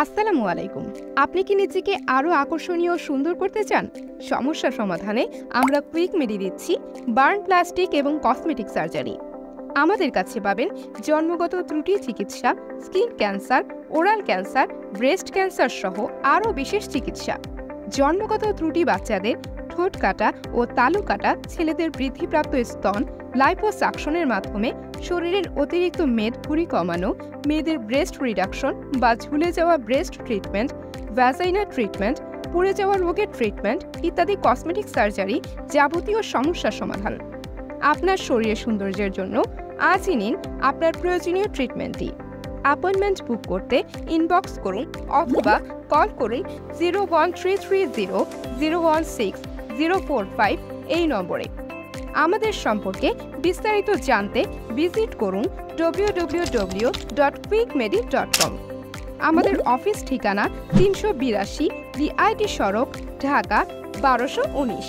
আসসালামু আলাইকুম। আপনি কি নিজেকে আরও আকর্ষণীয় ও সুন্দর করতে চান? সমস্যা সমাধানে আমরা কুইক মেডি দিচ্ছি বার্ন প্লাস্টিক এবং কসমেটিক সার্জারি। আমাদের কাছে পাবেন জন্মগত ত্রুটি চিকিৎসা, skin cancer, oral cancer, breast cancer সহ আরও বিশেষ চিকিৎসা। জন্মগত ত্রুটি বাচ্চাদের, ঠোঁট কাটা ও তালু কাটা ছেলেদের বৃদ্ধিপ্রাপ্ত স্তন লাইপোসাকশনের মাধ্যমে শরীরের অতিরিক্ত মেদভুঁড়ি কমানো, মেয়েদের ব্রেস্ট রিডাকশন বা ঝুলে যাওয়া ব্রেস্ট ট্রিটমেন্ট, ভ্যাজাইনা ট্রিটমেন্ট, পুড়ে যাওয়া রোগের ট্রিটমেন্ট ইত্যাদি কসমেটিক সার্জারি যাবতীয় সমস্যার সমাধান। আপনার শরীরের সৌন্দর্যের জন্য আজই নিন আপনার প্রয়োজনীয় ট্রিটমেন্টটি। অ্যাপয়েন্টমেন্ট বুক করতে ইনবক্স করুন অথবা কল করুন 01330016045 এই নম্বরে। আমাদের সম্পর্কে বিস্তারিত জানতে ভিজিট করুন www.quickmedi.com। আমাদের অফিস ঠিকানা 382 DIT সড়ক, ঢাকা 1219।